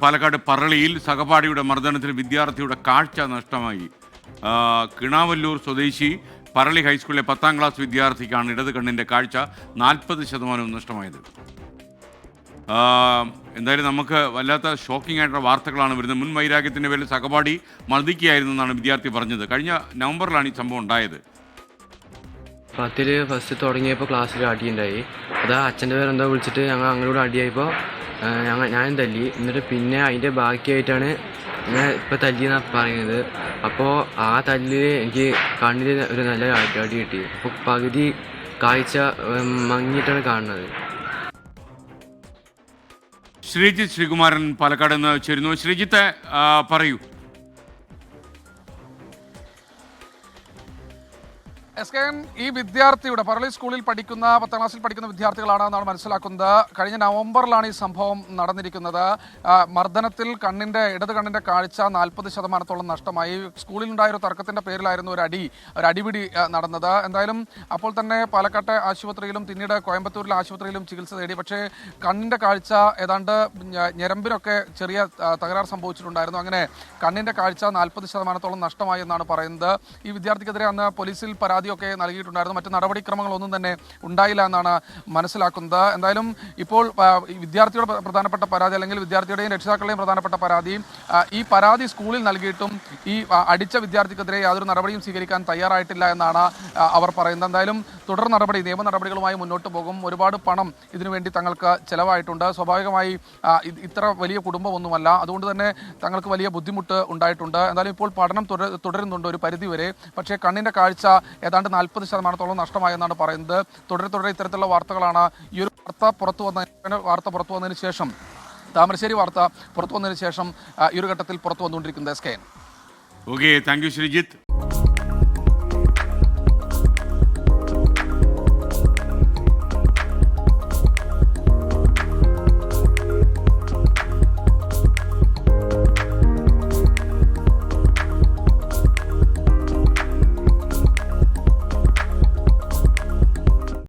പാലക്കാട് പറളിയിൽ സഹപാഠിയുടെ മർദ്ദനത്തിൽ വിദ്യാർത്ഥിയുടെ കാഴ്ച നഷ്ടമായി. കിണാവല്ലൂർ സ്വദേശി പറളി ഹൈസ്കൂളിലെ 10ാം ക്ലാസ് വിദ്യാർത്ഥിക്കാണ് ഇടത് കണ്ണിൻ്റെ കാഴ്ച 40% നഷ്ടമായത്. എന്തായാലും നമുക്ക് വല്ലാത്ത ഷോക്കിംഗ് ആയിട്ടുള്ള വാർത്തകളാണ് വരുന്നത്. മുൻ വൈരാഗ്യത്തിൻ്റെ പേരിൽ സഹപാഠി മർദ്ദിക്കുകയായിരുന്നു എന്നാണ് വിദ്യാർത്ഥി പറഞ്ഞത്. കഴിഞ്ഞ നവംബറിലാണ് ഈ സംഭവം ഉണ്ടായത്. 10ൽ ഫസ്റ്റ് തുടങ്ങിയപ്പോൾ ക്ലാസ്സിൽ അടിയുണ്ടായി. അത് അച്ഛൻ്റെ പേരെന്തോ വിളിച്ചിട്ട് ഞങ്ങൾ അങ്ങോട്ട് അടിയായപ്പോൾ ഞാനും തല്ലി. എന്നിട്ട് പിന്നെ അതിൻ്റെ ബാക്കിയായിട്ടാണ് ഞാൻ ഇപ്പോൾ തല്ലിയെന്നാണ് പറയുന്നത്. അപ്പോൾ ആ തല്ലിൽ എനിക്ക് കണ്ണിൽ ഒരു നല്ല അടി കിട്ടി. അപ്പോൾ പകുതി കാഴ്ച മങ്ങിയിട്ടാണ് കാണുന്നത്. ശ്രീജിത്ത് ശ്രീകുമാരൻ പാലക്കാട് നിന്ന് ചേരുന്നു. ശ്രീജിത്ത്, പറയൂ. ഈ വിദ്യാർത്ഥിയുടെ പറളി സ്കൂളിൽ പഠിക്കുന്ന 10ാം ക്ലാസ്സിൽ പഠിക്കുന്ന വിദ്യാർത്ഥികളാണെന്നാണ് മനസ്സിലാക്കുന്നത്. കഴിഞ്ഞ നവംബറിലാണ് ഈ സംഭവം നടന്നിരിക്കുന്നത്. മർദ്ദനത്തിൽ ഇടത് കണ്ണിന്റെ കാഴ്ച 40% നഷ്ടമായി. സ്കൂളിലുണ്ടായ ഒരു തർക്കത്തിന്റെ പേരിലായിരുന്നു ഒരു അടിപിടി നടന്നത്. എന്തായാലും അപ്പോൾ തന്നെ പാലക്കാട്ടെ ആശുപത്രിയിലും പിന്നീട് കോയമ്പത്തൂരിലെ ആശുപത്രിയിലും ചികിത്സ തേടി. പക്ഷേ കണ്ണിന്റെ കാഴ്ച ഏതാണ്ട് ഞരമ്പിനൊക്കെ ചെറിയ തകരാർ സംഭവിച്ചിട്ടുണ്ടായിരുന്നു. അങ്ങനെ കണ്ണിന്റെ കാഴ്ച 40% നഷ്ടമായി എന്നാണ് പറയുന്നത്. ഈ വിദ്യാർത്ഥിക്കെതിരെ അന്ന് പോലീസിൽ പരാതിയൊക്കെ നൽകിയിട്ടുണ്ടായിരുന്നു. മറ്റ് നടപടിക്രമങ്ങളൊന്നും തന്നെ ഉണ്ടായില്ല എന്നാണ് മനസ്സിലാക്കുന്നത്. എന്തായാലും ഇപ്പോൾ വിദ്യാർത്ഥിയുടെ പ്രധാനപ്പെട്ട പരാതി, അല്ലെങ്കിൽ വിദ്യാർത്ഥിയുടെയും രക്ഷിതാക്കളുടെയും പ്രധാനപ്പെട്ട പരാതി, ഈ പരാതി സ്കൂളിൽ നൽകിയിട്ടും ഈ അടിച്ച വിദ്യാർത്ഥിക്കെതിരെ യാതൊരു നടപടിയും സ്വീകരിക്കാൻ തയ്യാറായിട്ടില്ല എന്നാണ് അവർ പറയുന്നത്. എന്തായാലും നിയമ നടപടികളുമായി മുന്നോട്ട് പോകും. ഒരുപാട് പണം ഇതിനുവേണ്ടി തങ്ങൾക്ക് ചെലവായിട്ടുണ്ട്. സ്വാഭാവികമായി ഇത്ര വലിയ കുടുംബമൊന്നുമല്ല, അതുകൊണ്ട് തന്നെ തങ്ങൾക്ക് വലിയ ബുദ്ധിമുട്ട് ഉണ്ടായിട്ടുണ്ട്. എന്തായാലും ഇപ്പോൾ പഠനം തുടരുന്നുണ്ട് ഒരു പരിധിവരെ. പക്ഷേ കണ്ണിൻ്റെ കാഴ്ച ഏതാണ്ട് 40% നഷ്ടമായെന്നാണ് പറയുന്നത്. തുടരെ ഇത്തരത്തിലുള്ള വാർത്തകളാണ്. ഈ ഒരു വാർത്ത പുറത്തു വന്നതിന് ശേഷം, താമരശ്ശേരി വാർത്ത പുറത്തു വന്നതിന് ശേഷം ഈ ഒരു ഘട്ടത്തിൽ പുറത്തു വന്നുകൊണ്ടിരിക്കുന്നത്. Okay, thank you Sreejith.